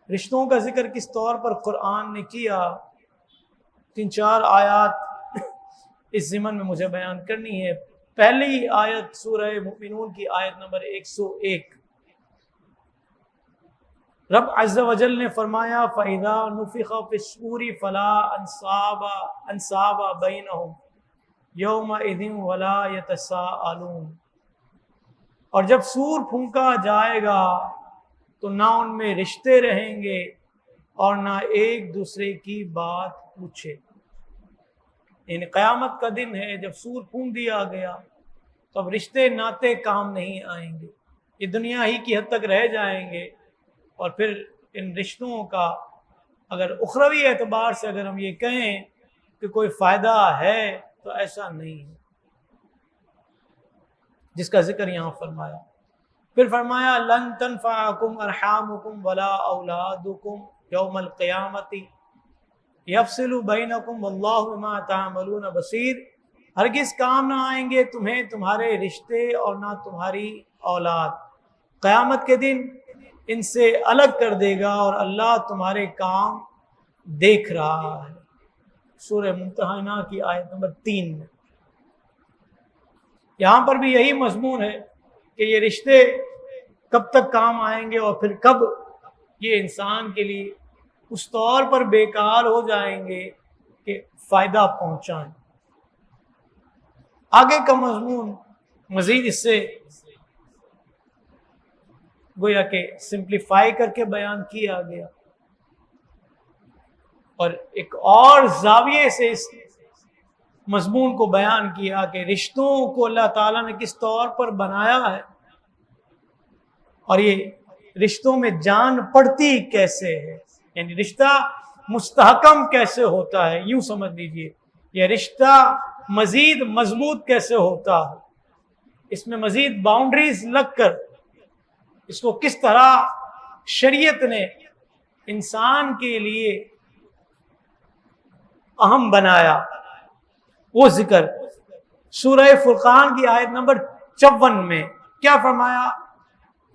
رشتوں کا ذکر کس طور پر قرآن نے کیا، 3-4 آیات اس ضمن میں مجھے بیان کرنی ہے۔ پہلی آیت سورہ مومنون کی آیت نمبر 101، رب عز و جل نے فرمایا فَإِذَا نُفِخَ فِي الصُّورِ فَلَا أَنْسَابَ بَيْنَهُمْ يَوْمَئِذٍ وَلَا يَتَسَاءَلُونَ، اور جب سور پھونکا جائے گا تو نہ ان میں رشتے رہیں گے اور نہ ایک دوسرے کی بات پوچھے۔ یعنی قیامت کا دن ہے، جب سور پھونک دیا گیا تو اب رشتے ناطے کام نہیں آئیں گے، یہ دنیا ہی کی حد تک رہ جائیں گے، اور پھر ان رشتوں کا اگر اخروی اعتبار سے اگر ہم یہ کہیں کہ کوئی فائدہ ہے تو ایسا نہیں ہے، جس کا ذکر یہاں فرمایا۔ پھر فرمایا لن تنفعکم ارحامکم ولا اولادکم یوم القیامت یفصل بینکم واللہ بما تعملون بصیر، ہرگز کام نہ آئیں گے تمہیں تمہارے رشتے اور نہ تمہاری اولاد، قیامت کے دن ان سے الگ کر دے گا اور اللہ تمہارے کام دیکھ رہا ہے۔ سورہ ممتحنہ کی آیت نمبر 3 میں یہاں پر بھی یہی مضمون ہے کہ یہ رشتے کب تک کام آئیں گے اور پھر کب یہ انسان کے لیے اس طور پر بیکار ہو جائیں گے کہ فائدہ پہنچائیں۔ آگے کا مضمون مزید اس سے گویا کہ سمپلیفائی کر کے بیان کیا گیا، اور ایک اور زاویے سے اس مضمون کو بیان کیا کہ رشتوں کو اللہ تعالیٰ نے کس طور پر بنایا ہے، اور یہ رشتوں میں جان پڑتی کیسے ہے، یعنی رشتہ مستحکم کیسے ہوتا ہے، یوں سمجھ لیجئے یہ رشتہ مزید مضبوط کیسے ہوتا ہے، اس میں مزید باؤنڈریز لگ کر اس کو کس طرح شریعت نے انسان کے لیے اہم بنایا، وہ ذکر سورہ فرقان کی آیت نمبر 54 میں کیا فرمایا؟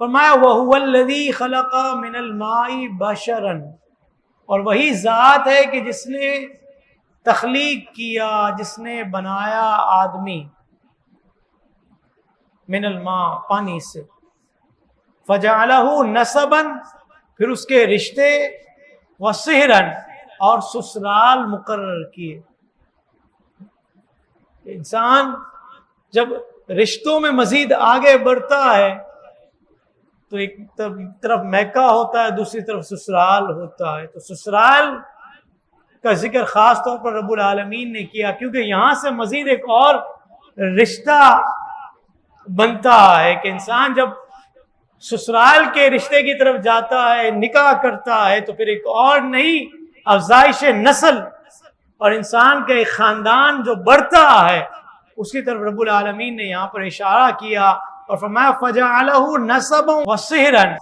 فرمایا وَهُوَ الَّذِي خَلَقَ مِنَ الْمَاءِ بَشَرًا، اور وہی ذات ہے کہ جس نے تخلیق کیا، جس نے بنایا آدمی من الماء پانی سے، فَجَعَلَهُ نَسَبًا پھر اس کے رشتے، وَصِهْرًا اور سسرال مقرر کیے۔ انسان جب رشتوں میں مزید آگے بڑھتا ہے تو ایک طرف میکہ ہوتا ہے، دوسری طرف سسرال ہوتا ہے، تو سسرال کا ذکر خاص طور پر رب العالمین نے کیا کیونکہ یہاں سے مزید ایک اور رشتہ بنتا ہے کہ انسان جب سسرال کے رشتے کی طرف جاتا ہے، نکاح کرتا ہے، تو پھر ایک اور نئی افزائش نسل اور انسان کا ایک خاندان جو بڑھتا ہے، اس کی طرف رب العالمین نے یہاں پر اشارہ کیا اور فرمایا فَجَعَلَهُ نَسَبًا وَصِهْرًا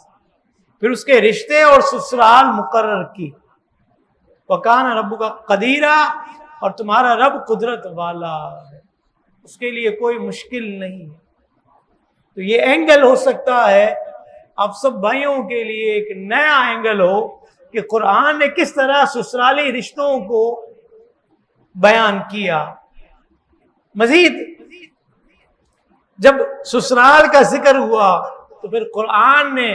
پھر اس کے رشتے اور سسرال مقرر کی۔ وَكَانَ رَبُّكَ قَدِيرًا اور تمہارا رب قدرت والا ہے، اس کے لیے کوئی مشکل نہیں ہے۔ تو یہ اینگل ہو سکتا ہے آپ سب بھائیوں کے لیے ایک نیا اینگل ہو کہ قرآن نے کس طرح سسرالی رشتوں کو بیان کیا۔ مزید جب سسرال کا ذکر ہوا تو پھر قرآن نے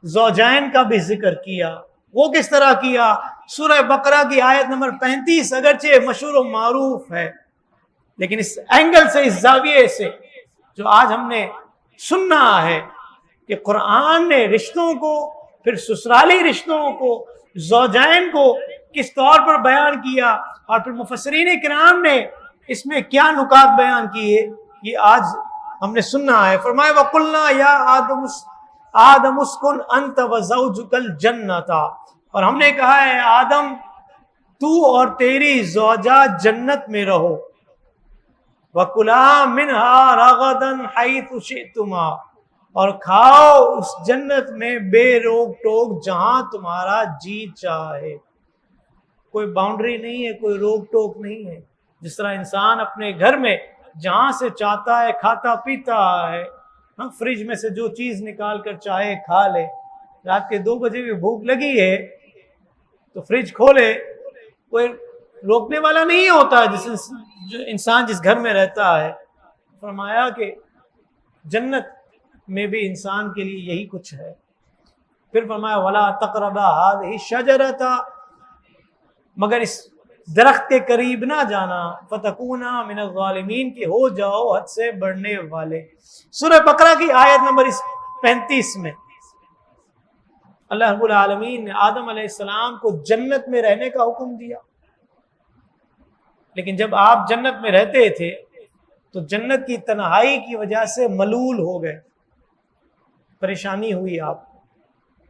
زوجین کا بھی ذکر کیا۔ وہ کس طرح کیا؟ سورہ بقرہ کی آیت نمبر 35 اگرچہ مشہور و معروف ہے، لیکن اس اینگل سے، اس زاویے سے جو آج ہم نے سننا ہے کہ قرآن نے رشتوں کو، پھر سسرالی رشتوں کو، زوجین کو کس طور پر بیان کیا، اور پھر مفسرین کرام نے اس میں کیا نکات بیان کیے، یہ آج ہم نے سننا ہے۔ فرمایا وَقُلْنَا يَا آدَمُ اسْكُنْ أَنْتَ وَزَوْجُكَ الْجَنَّةَ اور ہم نے کہا ہے آدم تو اور تیری زوجہ جنت میں رہو، وَكُلَا مِنْهَا رَغَدًا حَيْثُ شِئْتُمَا اور کھاؤ اس جنت میں بے روک ٹوک جہاں تمہارا جی چاہے، کوئی باؤنڈری نہیں ہے، کوئی روک ٹوک نہیں ہے۔ جس طرح انسان اپنے گھر میں جہاں سے چاہتا ہے کھاتا پیتا ہے، فریج میں سے جو چیز نکال کر چاہے کھا لے، رات کے 2 بجے بھی بھوک لگی ہے تو فریج کھولے، کوئی روکنے والا نہیں ہوتا جو انسان جس گھر میں رہتا ہے۔ فرمایا کہ جنت میں بھی انسان کے لیے یہی کچھ ہے۔ پھر فرمایا وَلَا تَقْرَبَا هَٰذِهِ الشَّجَرَةَ، مگر اس درخت کے قریب نہ جانا، فَتَكُونَا مِنَ الظَّالِمِينَ کہ ہو جاؤ حد سے بڑھنے والے۔ سورہ بقرہ کی آیت نمبر 35 میں اللہ رب العالمین نے آدم علیہ السلام کو جنت میں رہنے کا حکم دیا، لیکن جب آپ جنت میں رہتے تھے تو جنت کی تنہائی کی وجہ سے ملول ہو گئے، پریشانی ہوئی، آپ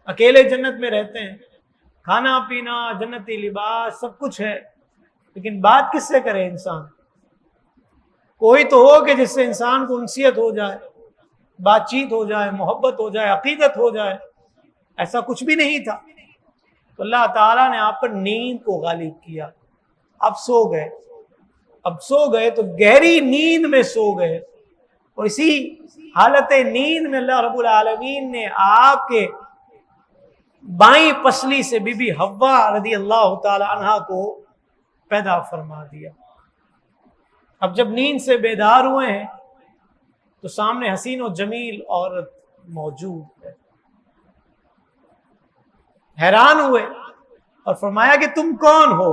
اکیلے جنت میں رہتے ہیں، کھانا پینا جنتی لباس سب کچھ ہے، لیکن بات کس سے کرے انسان؟ کوئی تو ہو کہ جس سے انسان کو انسیت ہو جائے، بات چیت ہو جائے، محبت ہو جائے، عقیدت ہو جائے۔ ایسا کچھ بھی نہیں تھا، تو اللہ تعالیٰ نے آپ پر نیند کو غالب کیا، اب سو گئے، اب سو گئے تو گہری نیند میں سو گئے، اور اسی حالت نیند میں اللہ رب العالمین نے آپ کے بائیں پسلی سے بی بی حوا رضی اللہ تعالی عنہا کو پیدا فرما دیا۔ اب جب نیند سے بیدار ہوئے ہیں تو سامنے حسین و جمیل عورت موجود ہے، حیران ہوئے اور فرمایا کہ تم کون ہو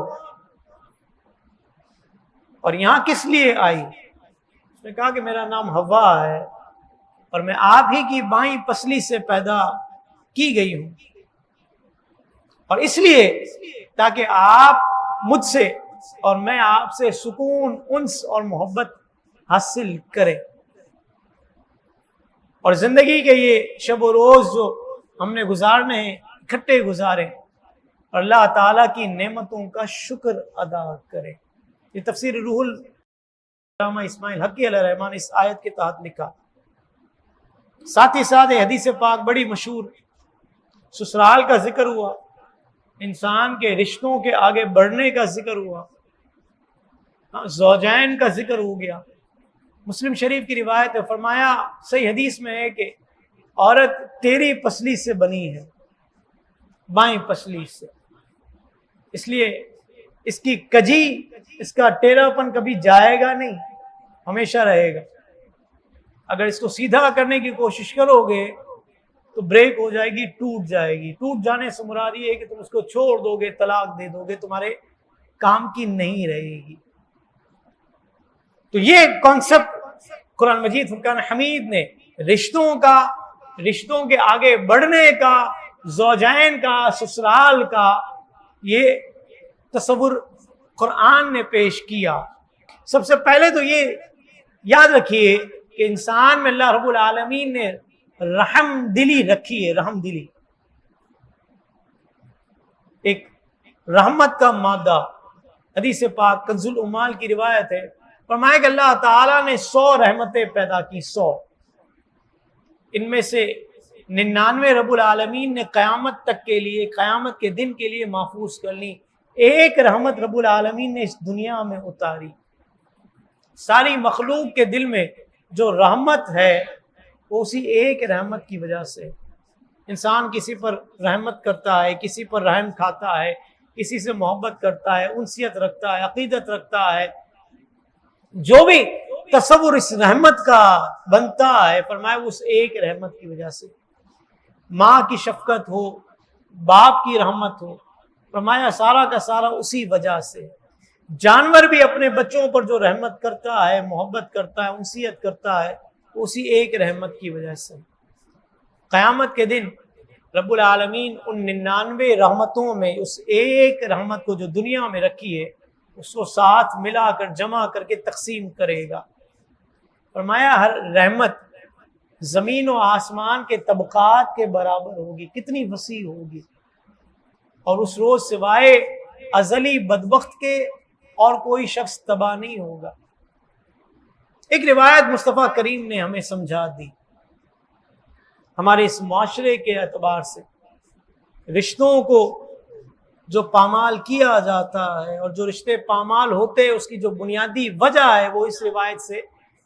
اور یہاں کس لیے آئی؟ اس نے کہا کہ میرا نام حوا ہے اور میں آپ ہی کی بائیں پسلی سے پیدا کی گئی ہوں، اور اس لیے تاکہ آپ مجھ سے اور میں آپ سے سکون، انس اور محبت حاصل کرے، اور زندگی کے یہ شب و روز جو ہم نے گزارنے ہیں اکٹھے گزارے، اور اللہ تعالیٰ کی نعمتوں کا شکر ادا کرے۔ یہ تفسیر روح علامہ اسماعیل حقی علیہ الرحمٰن اس آیت کے تحت لکھا۔ ساتھ ہی ساتھ حدیث پاک بڑی مشہور، سسرال کا ذکر ہوا، انسان کے رشتوں کے آگے بڑھنے کا ذکر ہوا، زوجین کا ذکر ہو گیا۔ مسلم شریف کی روایت ہے، فرمایا صحیح حدیث میں ہے کہ عورت تیری پسلی سے بنی ہے، بائیں پسلی سے، اس لیے اس کی کجی، اس کا ٹیڑھا پن کبھی جائے گا نہیں، ہمیشہ رہے گا۔ اگر اس کو سیدھا کرنے کی کوشش کرو گے تو بریک ہو جائے گی، ٹوٹ جائے گی۔ ٹوٹ جانے سے مراد یہ ہے کہ تم اس کو چھوڑ دو گے، طلاق دے دو گے، تمہارے کام کی نہیں رہے گی۔ تو یہ کانسیپٹ قرآن مجید فرقان حمید نے رشتوں کے آگے بڑھنے کا، زوجین کا، سسرال کا، یہ تصور قرآن نے پیش کیا۔ سب سے پہلے تو یہ یاد رکھیے کہ انسان میں اللہ رب العالمین نے رحم دلی رکھی ہے، رحم دلی ایک رحمت کا مادہ۔ حدیث پاک کنز الامال کی روایت ہے، فرمایا کہ اللہ تعالیٰ نے 100 رحمتیں پیدا کی، 100، ان میں سے 99 رب العالمین نے قیامت تک کے لیے، قیامت کے دن کے لیے محفوظ کر لی، ایک رحمت رب العالمین نے اس دنیا میں اتاری۔ ساری مخلوق کے دل میں جو رحمت ہے وہ اسی ایک رحمت کی وجہ سے۔ انسان کسی پر رحمت کرتا ہے، کسی پر رحم کھاتا ہے، کسی سے محبت کرتا ہے، انسیت رکھتا ہے، عقیدت رکھتا ہے، جو بھی تصور اس رحمت کا بنتا ہے، فرمایا اس ایک رحمت کی وجہ سے۔ ماں کی شفقت ہو، باپ کی رحمت ہو، فرمایا سارا کا سارا اسی وجہ سے۔ جانور بھی اپنے بچوں پر جو رحمت کرتا ہے، محبت کرتا ہے، انسیت کرتا ہے، اسی ایک رحمت کی وجہ سے۔ قیامت کے دن رب العالمین ان 99 رحمتوں میں اس ایک رحمت کو جو دنیا میں رکھی ہے اس کو ساتھ ملا کر جمع کر کے تقسیم کرے گا۔ فرمایا ہر رحمت زمین و آسمان کے طبقات کے برابر ہوگی، کتنی وسیع ہوگی، اور اس روز سوائے ازلی بدبخت کے اور کوئی شخص تباہ نہیں ہوگا۔ ایک روایت مصطفیٰ کریم نے ہمیں سمجھا دی، ہمارے اس معاشرے کے اعتبار سے رشتوں کو جو پامال کیا جاتا ہے، اور جو رشتے پامال ہوتے ہیں اس کی جو بنیادی وجہ ہے وہ اس روایت سے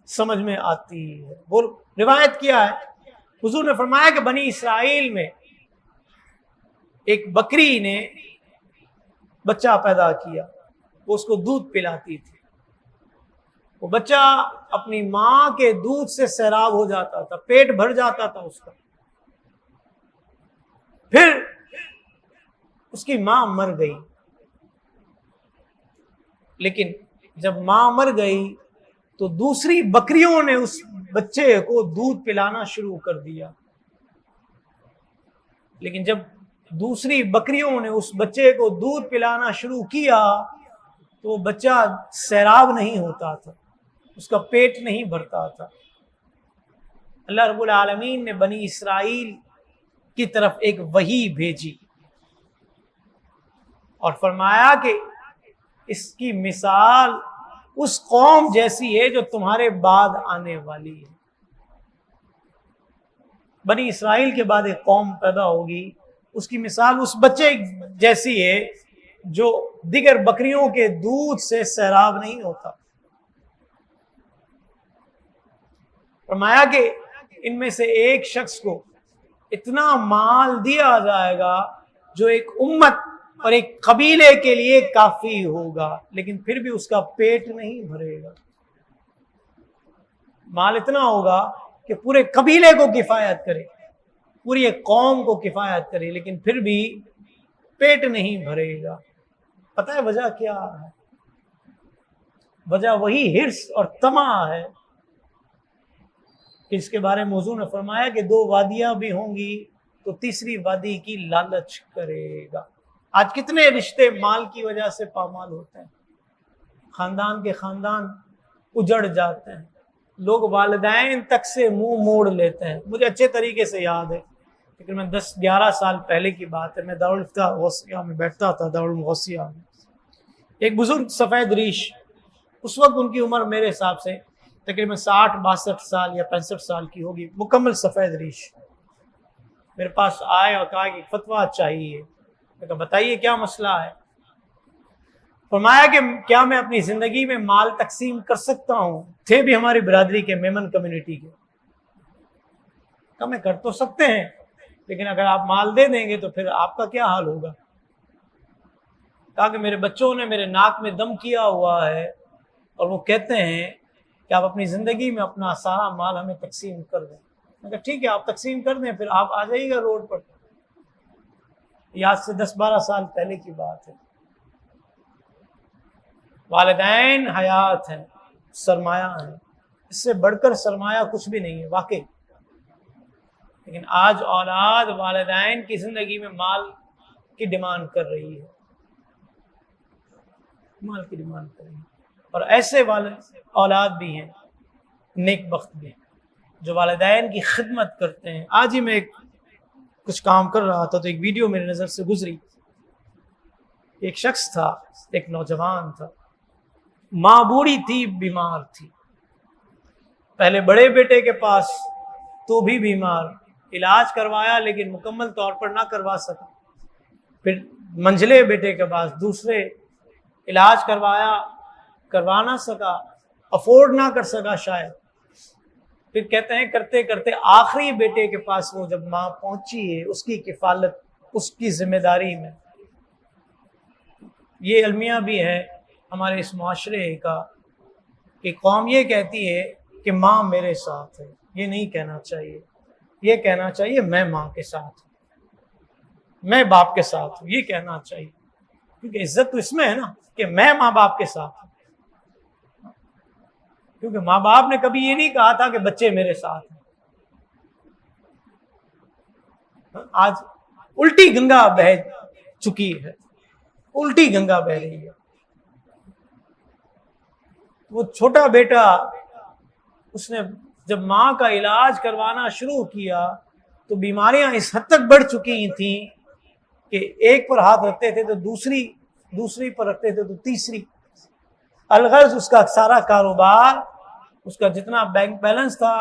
سمجھ میں آتی ہے۔ وہ روایت کیا ہے؟ حضور نے فرمایا کہ بنی اسرائیل میں ایک بکری نے بچہ پیدا کیا، وہ اس کو دودھ پلاتی تھی، وہ بچہ اپنی ماں کے دودھ سے سیراب ہو جاتا تھا، پیٹ بھر جاتا تھا اس کا، پھر اس کی ماں مر گئی، لیکن جب ماں مر گئی تو دوسری بکریوں نے اس بچے کو دودھ پلانا شروع کر دیا، لیکن جب دوسری بکریوں نے اس بچے کو دودھ پلانا شروع کیا تو وہ بچہ سیراب نہیں ہوتا تھا، اس کا پیٹ نہیں بھرتا تھا۔ اللہ رب العالمین نے بنی اسرائیل کی طرف ایک وحی بھیجی اور فرمایا کہ اس کی مثال اس قوم جیسی ہے جو تمہارے بعد آنے والی ہے۔ بنی اسرائیل کے بعد ایک قوم پیدا ہوگی، اس کی مثال اس بچے جیسی ہے جو دیگر بکریوں کے دودھ سے سیراب نہیں ہوتا۔ فرمایا کہ ان میں سے ایک شخص کو اتنا مال دیا جائے گا جو ایک امت اور ایک قبیلے کے لیے کافی ہوگا، لیکن پھر بھی اس کا پیٹ نہیں بھرے گا۔ مال اتنا ہوگا کہ پورے قبیلے کو کفایت کرے، پوری ایک قوم کو کفایت کرے، لیکن پھر بھی پیٹ نہیں بھرے گا۔ پتہ ہے وجہ کیا ہے؟ وجہ وہی حرص اور طمع ہے کہ اس کے بارے میں موضوع نے فرمایا کہ دو وادیاں بھی ہوں گی تو تیسری وادی کی لالچ کرے گا۔ آج کتنے رشتے مال کی وجہ سے پامال ہوتے ہیں، خاندان کے خاندان اجڑ جاتے ہیں، لوگ والدین تک سے منہ موڑ لیتے ہیں۔ مجھے اچھے طریقے سے یاد ہے، لیکن میں 10-11 سال پہلے کی بات ہے، میں دارالفتہ غوثیہ میں بیٹھتا تھا، دارالغوثیہ میں۔ ایک بزرگ سفید ریش، اس وقت ان کی عمر میرے حساب سے تقریباً 60-62 سال یا 65 سال کی ہوگی، مکمل سفید ریش، میرے پاس آئے اور کہا کہ فتویٰ چاہیے۔ میں کہا بتائیے کیا مسئلہ ہے؟ فرمایا کہ کیا میں اپنی زندگی میں مال تقسیم کر سکتا ہوں؟ تھے بھی ہماری برادری کے، میمن کمیونٹی کے۔ کہا میں کر تو سکتے ہیں، لیکن اگر آپ مال دے دیں گے تو پھر آپ کا کیا حال ہوگا؟ کہا کہ میرے بچوں نے میرے ناک میں دم کیا ہوا ہے اور وہ کہتے ہیں کہ آپ اپنی زندگی میں اپنا سارا مال ہمیں تقسیم کر دیں۔ میں کہا ٹھیک ہے، آپ تقسیم کر دیں، پھر آپ آ جائیے گا روڈ پر۔ یہ آج سے 10-12 سال پہلے کی بات ہے۔ والدین حیات ہیں، سرمایہ ہیں، اس سے بڑھ کر سرمایہ کچھ بھی نہیں ہے واقعی، لیکن آج اولاد والدین کی زندگی میں مال کی ڈیمانڈ کر رہی ہے، مال کی ڈیمانڈ کر رہی ہے۔ اور ایسے اولاد بھی ہیں، نیک بخت بھی ہیں، جو والدین کی خدمت کرتے ہیں۔ آج ہی میں کچھ کام کر رہا تھا تو ایک ویڈیو میری نظر سے گزری، ایک شخص تھا، ایک نوجوان تھا، ماں بوڑھی تھی، بیمار تھی، پہلے بڑے بیٹے کے پاس تو بھی بیمار، علاج کروایا لیکن مکمل طور پر نہ کروا سکا، پھر منجلے بیٹے کے پاس دوسرے، علاج کروا نہ سکا، افورڈ نہ کر سکا شاید، پھر کہتے ہیں کرتے کرتے آخری بیٹے کے پاس وہ جب ماں پہنچی ہے، اس کی کفالت اس کی ذمہ داری میں۔ یہ المیہ بھی ہے ہمارے اس معاشرے کا کہ قوم یہ کہتی ہے کہ ماں میرے ساتھ ہے، یہ نہیں کہنا چاہیے، یہ کہنا چاہیے میں ماں کے ساتھ ہوں، میں باپ کے ساتھ ہوں، یہ کہنا چاہیے، کیونکہ عزت تو اس میں ہے نا کہ میں ماں باپ کے ساتھ ہوں، کیونکہ ماں باپ نے کبھی یہ نہیں کہا تھا کہ بچے میرے ساتھ ہیں۔ آج الٹی گنگا بہہ چکی ہے، الٹی گنگا بہہ رہی ہے۔ وہ چھوٹا بیٹا، اس نے جب ماں کا علاج کروانا شروع کیا تو بیماریاں اس حد تک بڑھ چکی تھیں کہ ایک پر ہاتھ رکھتے تھے تو دوسری پر رکھتے تھے تو تیسری، الغرض اس کا سارا کاروبار، اس کا جتنا بینک بیلنس تھا،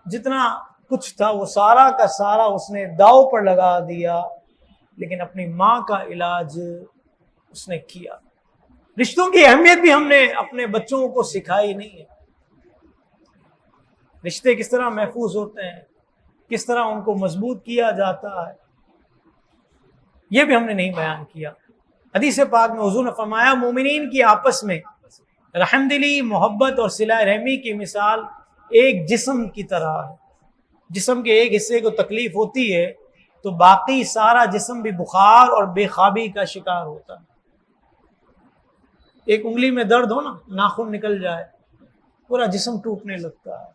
جتنا کچھ تھا، وہ سارا کا سارا اس نے داؤ پر لگا دیا، لیکن اپنی ماں کا علاج اس نے کیا۔ رشتوں کی اہمیت بھی ہم نے اپنے بچوں کو سکھائی نہیں ہے، رشتے کس طرح محفوظ ہوتے ہیں، کس طرح ان کو مضبوط کیا جاتا ہے۔ یہ بھی ہم نے نہیں بیان کیا۔ حدیث پاک میں حضور نے فرمایا مومنین کی آپس میں رحم دلی، محبت اور صلہ رحمی کی مثال ایک جسم کی طرح ہے۔ جسم کے ایک حصے کو تکلیف ہوتی ہے تو باقی سارا جسم بھی بخار اور بے خوابی کا شکار ہوتا ہے۔ ایک انگلی میں درد ہو نا، ناخن نکل جائے، پورا جسم ٹوٹنے لگتا ہے۔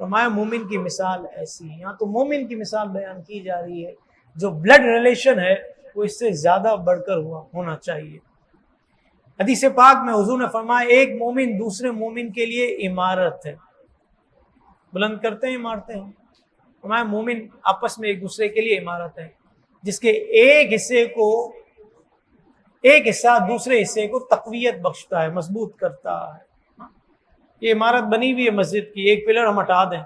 فرمایا مومن کی مثال ایسی ہے۔ یہاں تو مومن کی مثال بیان کی جا رہی ہے، جو بلڈ ریلیشن ہے وہ اس سے زیادہ بڑھ کر ہونا چاہیے۔ حدیث پاک میں حضور نے فرمایا ایک مومن دوسرے مومن کے لیے عمارت ہے۔ بلند کرتے ہیں عمارتیں ہیں، فرمایا مومن آپس میں ایک دوسرے کے لیے عمارت ہے، جس کے ایک حصہ دوسرے حصے کو تقویت بخشتا ہے، مضبوط کرتا ہے۔ یہ عمارت بنی ہوئی ہے مسجد کی، ایک پلر ہم ہٹا دیں،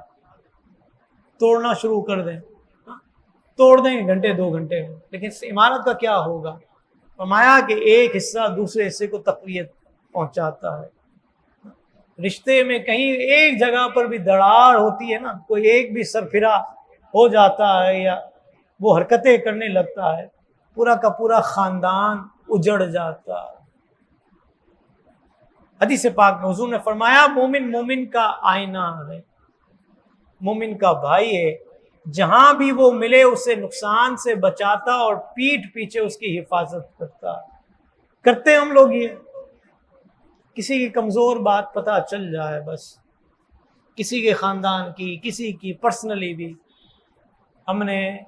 توڑنا شروع کر دیں، توڑ دیں گھنٹے 2 گھنٹے میں، لیکن اس عمارت کا کیا ہوگا؟ فرمایا کہ ایک حصہ دوسرے حصے کو تقویت پہنچاتا ہے۔ رشتے میں کہیں ایک جگہ پر بھی دراڑ ہوتی ہے نا، کوئی ایک بھی سرفرا ہو جاتا ہے یا وہ حرکتیں کرنے لگتا ہے، پورا کا پورا خاندان اجڑ جاتا ہے۔ حدیث پاک میں حضور نے فرمایا مومن مومن کا آئینہ ہے، مومن کا بھائی ہے، جہاں بھی وہ ملے اسے نقصان سے بچاتا اور پیٹھ پیچھے اس کی حفاظت کرتا۔ کرتے ہم لوگ یہ، کسی کی کمزور بات پتہ چل جائے، بس کسی کے خاندان کی، کسی کی پرسنلی بھی، ہم نے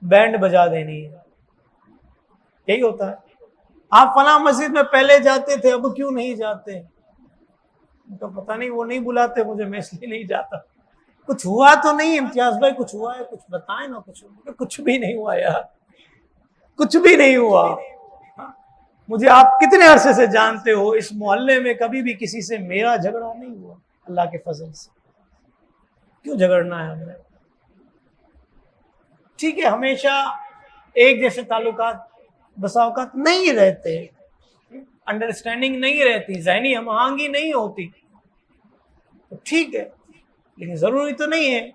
بینڈ بجا دینی ہے۔ یہی ہوتا ہے۔ آپ فلاں مسجد میں پہلے جاتے تھے، اب کیوں نہیں جاتے؟ ان کا پتہ نہیں، وہ نہیں بلاتے مجھے، میں اس لیے نہیں جاتا۔ کچھ ہوا تو نہیں امتیاز بھائی؟ کچھ ہوا ہے؟ کچھ بتائیں نا۔ کچھ بھی نہیں ہوا یار، کچھ بھی نہیں ہوا۔ مجھے آپ کتنے عرصے سے جانتے ہو، اس محلے میں کبھی بھی کسی سے میرا جھگڑا نہیں ہوا، اللہ کے فضل سے۔ کیوں جھگڑنا ہے ہم نے؟ ٹھیک ہے، ہمیشہ ایک جیسے تعلقات بسا اوقات نہیں رہتے، انڈرسٹینڈنگ نہیں رہتی، ذہنی ہم آہنگی نہیں ہوتی، ٹھیک ہے، لیکن ضروری تو نہیں ہے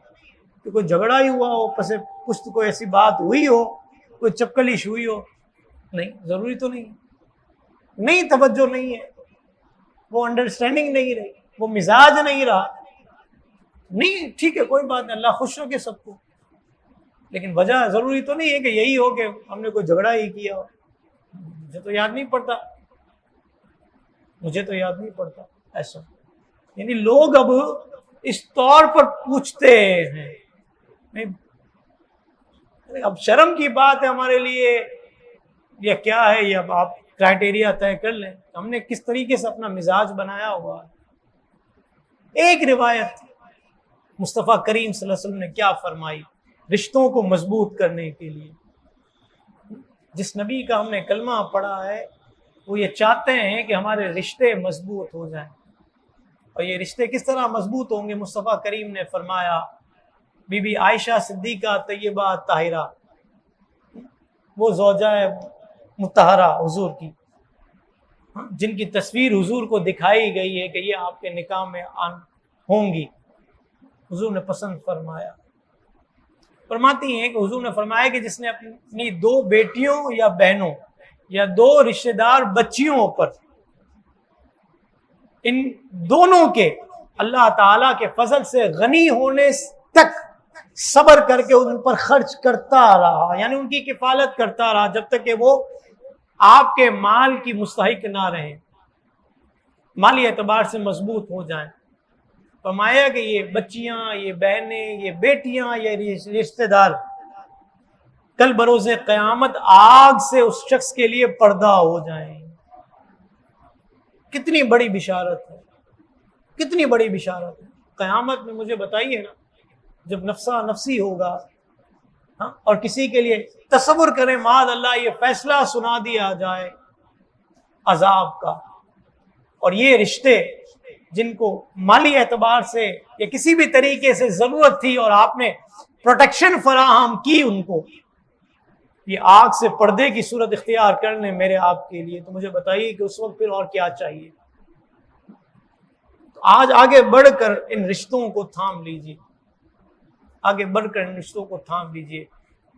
کہ کوئی جھگڑا ہی ہوا ہو، پس پشت کوئی ایسی بات ہوئی ہو، کوئی چپکلش ہوئی ہو، نہیں، ضروری تو نہیں ہے۔ نہیں، توجہ نہیں ہے، وہ انڈرسٹینڈنگ نہیں رہی، وہ مزاج نہیں رہا، نہیں، ٹھیک ہے، کوئی بات نہیں، اللہ خوش رکھے سب کو، لیکن وجہ ضروری تو نہیں ہے کہ یہی ہو کہ ہم نے کوئی جھگڑا ہی کیا ہو۔ مجھے تو یاد نہیں پڑتا ایسا۔ یعنی لوگ اب اس طور پر پوچھتے ہیں، اب شرم کی بات ہے ہمارے لیے یا کیا ہے، یا آپ کرائٹیریا طے کر لیں ہم نے کس طریقے سے اپنا مزاج بنایا ہوا ہے۔ ایک روایت مصطفیٰ کریم صلی اللہ علیہ وسلم نے کیا فرمائی رشتوں کو مضبوط کرنے کے لیے۔ جس نبی کا ہم نے کلمہ پڑھا ہے وہ یہ چاہتے ہیں کہ ہمارے رشتے مضبوط ہو جائیں، اور یہ رشتے کس طرح مضبوط ہوں گے؟ مصطفیٰ کریم نے فرمایا بی بی عائشہ صدیقہ طیبہ طاہرہ، وہ زوجہ مطہرہ حضور کی، جن کی تصویر حضور کو دکھائی گئی ہے کہ یہ آپ کے نکاح میں ہوں گی، حضور نے پسند فرمایا۔ فرماتی ہیں کہ حضور نے فرمایا کہ جس نے اپنی 2 بیٹیوں یا بہنوں یا 2 رشتہ دار بچیوں پر، ان دونوں کے اللہ تعالیٰ کے فضل سے غنی ہونے تک صبر کر کے ان پر خرچ کرتا رہا، یعنی ان کی کفالت کرتا رہا جب تک کہ وہ آپ کے مال کی مستحق نہ رہیں، مالی اعتبار سے مضبوط ہو جائیں۔ فرمایا کہ یہ بچیاں، یہ بہنیں، یہ بیٹیاں، یہ رشتہ دار کل بروز قیامت آگ سے اس شخص کے لیے پردہ ہو جائیں۔ کتنی بڑی بشارت ہے، کتنی بڑی بشارت ہے۔ قیامت میں مجھے بتائیے نا، جب نفسا نفسی ہوگا اور کسی کے لیے تصور کریں معاذ اللہ یہ فیصلہ سنا دیا جائے عذاب کا، اور یہ رشتے جن کو مالی اعتبار سے یا کسی بھی طریقے سے ضرورت تھی اور آپ نے پروٹیکشن فراہم کی ان کو، یہ آگ سے پردے کی صورت اختیار کر لیں میرے آپ کے لیے، تو مجھے بتائیے کہ اس وقت پھر اور کیا چاہیے؟ تو آج آگے بڑھ کر ان رشتوں کو تھام لیجیے، آگے بڑھ کر ان رشتوں کو تھام لیجیے۔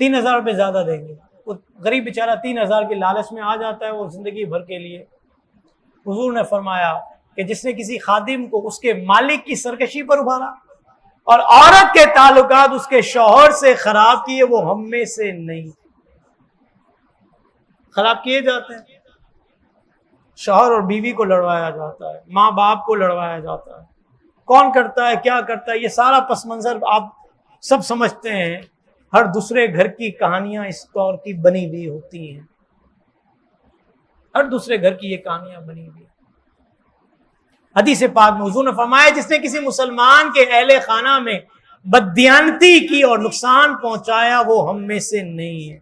3,000 روپے زیادہ دیں گے. وہ غریب بیچارہ 3,000 کے لالچ میں آ جاتا ہے وہ زندگی بھر کے لیے. حضور نے فرمایا کہ جس نے کسی خادم کو اس کے مالک کی سرکشی پر ابھارا اور عورت کے تعلقات اس کے شوہر سے خراب کیے وہ ہم میں سے نہیں. خراب کیے جاتے ہیں. شوہر اور بیوی کو لڑوایا جاتا ہے, ماں باپ کو لڑوایا جاتا ہے. کون کرتا ہے, کیا کرتا ہے, یہ سارا پس منظر آپ سب سمجھتے ہیں. ہر دوسرے گھر کی کہانیاں اس طور کی بنی ہوئی ہوتی ہیں. ہر دوسرے گھر کی یہ کہانیاں بنی ہوئی. حدیث پاک میں حضور نے فرمایا جس نے کسی مسلمان کے اہل خانہ میں بددیانتی کی اور نقصان پہنچایا وہ ہم میں سے نہیں ہے.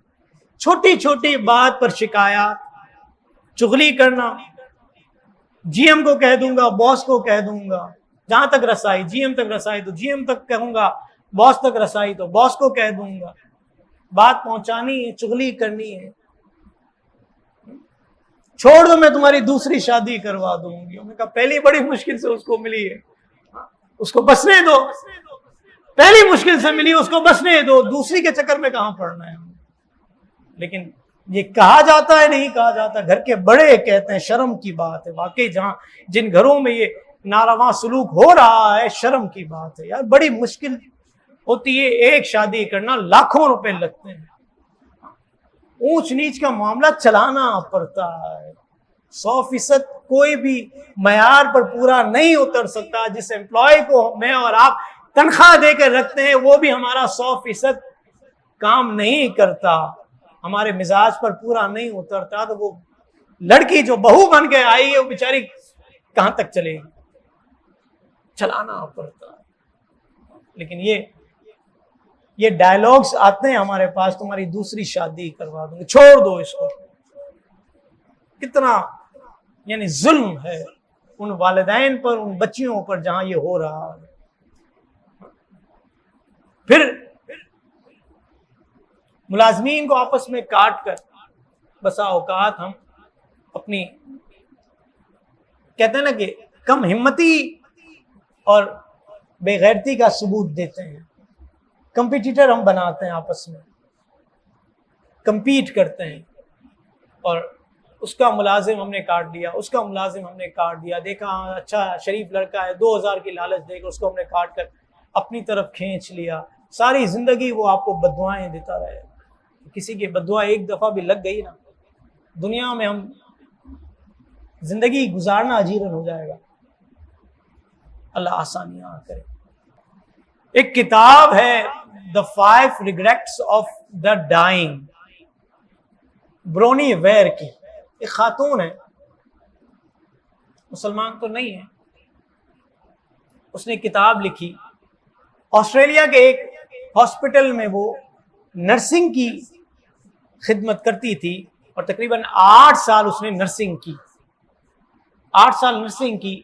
چھوٹی چھوٹی بات پر شکایات, چغلی کرنا, جی ایم کو کہہ دوں گا, باس کو کہہ دوں گا, جہاں تک رسائی جی ایم تک رسائی تو جی ایم تک کہوں گا, باس تک رسائی تو باس کو کہہ دوں گا. بات پہنچانی ہے, چغلی کرنی ہے. چھوڑ دو میں تمہاری دوسری شادی کروا دوں گی. انہوں نے کہا پہلی بڑی مشکل سے اس کو ملی ہے, اس کو بسنے دو. پہلی مشکل سے ملی, اس کو بسنے دو, دوسری کے چکر میں کہاں پڑنا ہے. لیکن یہ کہا جاتا ہے نہیں کہا جاتا. گھر کے بڑے کہتے ہیں شرم کی بات ہے. واقعی جہاں جن گھروں میں یہ ناروا سلوک ہو رہا ہے شرم کی بات ہے. یار بڑی مشکل ہوتی ہے, ایک شادی کرنا لاکھوں روپے لگتے ہیں. اونچ نیچ کا معاملہ چلانا پڑتا ہے. 100% کوئی بھی معیار پر پورا نہیں اتر سکتا. جس امپلائی کو میں اور آپ تنخواہ دے کے رکھتے ہیں وہ بھی ہمارا 100% کام نہیں کرتا, ہمارے مزاج پر پورا نہیں اترتا. تو وہ لڑکی جو بہو بن کے آئی ہے وہ بیچاری کہاں تک چلے گی. چلانا پڑتا ہے. لیکن یہ ڈائلاگز آتے ہیں ہمارے پاس, تمہاری دوسری شادی کروا دوں گے, چھوڑ دو اس کو. کتنا یعنی ظلم ہے ان والدین پر, ان بچیوں پر جہاں یہ ہو رہا ہے. پھر ملازمین کو آپس میں کاٹ کر بسا اوقات ہم اپنی کہتے ہیں نا کہ کم ہمتی اور بے غیرتی کا ثبوت دیتے ہیں. کمپیٹیٹر ہم بناتے ہیں, آپس میں کمپیٹ کرتے ہیں. اور اس کا ملازم ہم نے کاٹ دیا, اس کا ملازم ہم نے کاٹ دیا. دیکھا اچھا شریف لڑکا ہے, 2,000 کی لالچ دے کر اس کو ہم نے کاٹ کر اپنی طرف کھینچ لیا. ساری زندگی وہ آپ کو بددعائیں دیتا رہے. کسی کی بددعا ایک دفعہ بھی لگ گئی نا, دنیا میں ہم زندگی گزارنا اجیرن ہو جائے گا. اللہ آسانیاں کرے. ایک کتاب ہے The 5 Regrets of the Dying, برونی ویر کی. ایک خاتون ہے, مسلمان تو نہیں ہے. اس نے کتاب لکھی. آسٹریلیا کے ایک ہاسپٹل میں وہ نرسنگ کی خدمت کرتی تھی اور تقریباً 8 سال اس نے نرسنگ کی. 8 سال نرسنگ کی.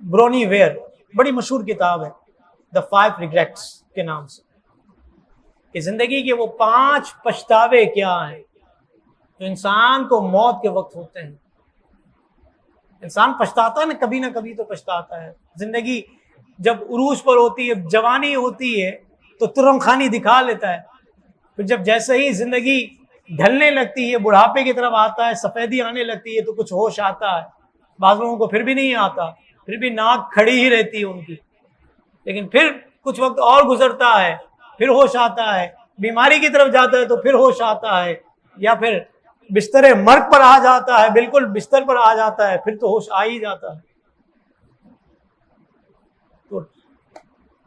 برونی ویر, بڑی مشہور کتاب ہے The 5 Regrets کے نام سے, کہ زندگی کے وہ 5 پچھتاوے کیا ہیں جو انسان کو موت کے وقت ہوتے ہیں. انسان پچھتاتا ہے نہ کبھی تو پچھتاتا ہے. زندگی جب عروج پر ہوتی ہے, جوانی ہوتی ہے تو ترم خانی دکھا لیتا ہے. پھر جب جیسے ہی زندگی ڈھلنے لگتی ہے, بڑھاپے کی طرف آتا ہے, سفیدی آنے لگتی ہے تو کچھ ہوش آتا ہے. بعض لوگوں کو پھر بھی نہیں آتا, پھر بھی ناک کھڑی ہی رہتی ہے ان کی. لیکن پھر کچھ وقت اور گزرتا ہے, پھر ہوش آتا ہے. بیماری کی طرف جاتا ہے تو پھر ہوش آتا ہے, یا پھر بستر مرگ پر آ جاتا ہے, بالکل بستر پر آ جاتا ہے, پھر تو ہوش آ ہی جاتا ہے. تو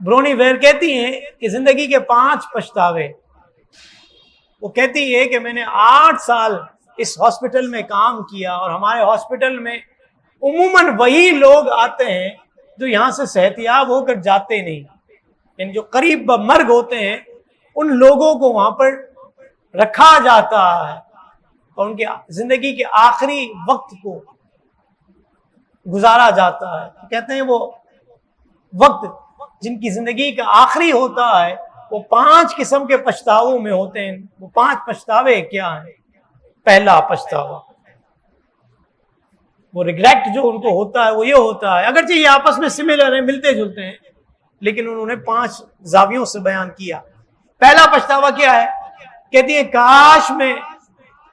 برونی ویر کہتی ہیں کہ زندگی کے 5 پچھتاوے. وہ کہتی ہے کہ میں نے 8 سال اس ہاسپٹل میں کام کیا, اور ہمارے ہاسپٹل میں عموماً وہی لوگ آتے ہیں جو یہاں سے صحتیاب ہو کر جاتے نہیں. یعنی جو قریب مرگ ہوتے ہیں ان لوگوں کو وہاں پر رکھا جاتا ہے اور ان کی زندگی کے آخری وقت کو گزارا جاتا ہے. کہتے ہیں وہ وقت جن کی زندگی کا آخری ہوتا ہے وہ 5 قسم کے پچھتاووں میں ہوتے ہیں. وہ 5 پچھتاوے کیا ہیں؟ پہلا پچھتاوا, وہ ریگریٹ جو ان کو ہوتا ہے وہ یہ ہوتا ہے, اگرچہ یہ آپس میں سملر ہیں, ملتے جلتے ہیں, لیکن انہوں نے 5 زاویوں سے بیان کیا. پہلا پچھتاوا کیا ہے؟ کہتی ہے کاش میں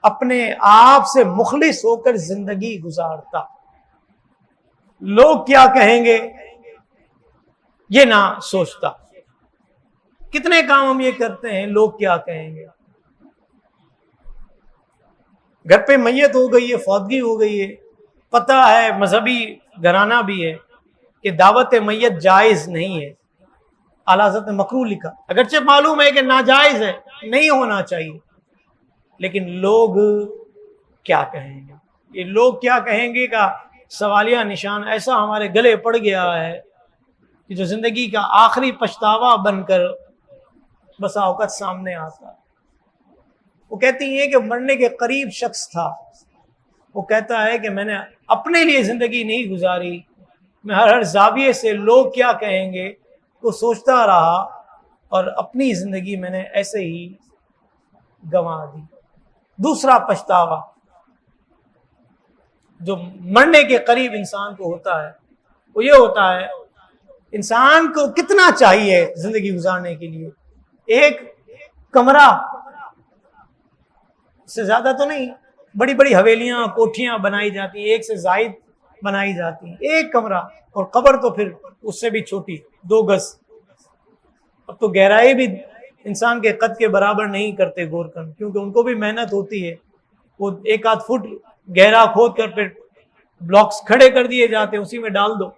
اپنے آپ سے مخلص ہو کر زندگی گزارتا، لوگ کیا کہیں گے یہ نہ سوچتا۔ کتنے کام ہم یہ کرتے ہیں لوگ کیا کہیں گے۔ گھر پہ میت ہو گئی ہے، فوتگی ہو گئی ہے، پتہ ہے مذہبی گھرانہ بھی ہے کہ دعوت میت جائز نہیں ہے، اعلیٰ حضرت نے مکروہ لکھا، اگرچہ معلوم ہے کہ ناجائز ہے، نہیں ہونا چاہیے، لیکن لوگ کیا کہیں گے، یہ لوگ کیا کہیں گے کا سوالیہ نشان ایسا ہمارے گلے پڑ گیا ہے کہ جو زندگی کا آخری پچھتاوا بن کر بسا اوقات سامنے آتا ہے۔ وہ کہتی ہیں کہ مرنے کے قریب شخص تھا، وہ کہتا ہے کہ میں نے اپنے لیے زندگی نہیں گزاری، میں ہر زاویے سے لوگ کیا کہیں گے کو سوچتا رہا اور اپنی زندگی میں نے ایسے ہی گنوا دی۔ دوسرا پچھتاوا جو مرنے کے قریب انسان کو ہوتا ہے وہ یہ ہوتا ہے، انسان کو کتنا چاہیے زندگی گزارنے کے لیے؟ ایک کمرہ، اس سے زیادہ تو نہیں، بڑی بڑی حویلیاں کوٹھیاں بنائی جاتی ہیں، ایک سے زائد بنائی جاتی ہیں، ایک کمرہ، اور قبر تو پھر اس سے بھی چھوٹی، 2 گز۔ اب تو گہرائی بھی انسان کے قد کے برابر نہیں کرتے گورکن، کیونکہ ان کو بھی محنت ہوتی ہے، وہ 1 آدھ فٹ گہرا کھود کر پھر بلاکس کھڑے کر دیے جاتے ہیں، اسی میں ڈال دو،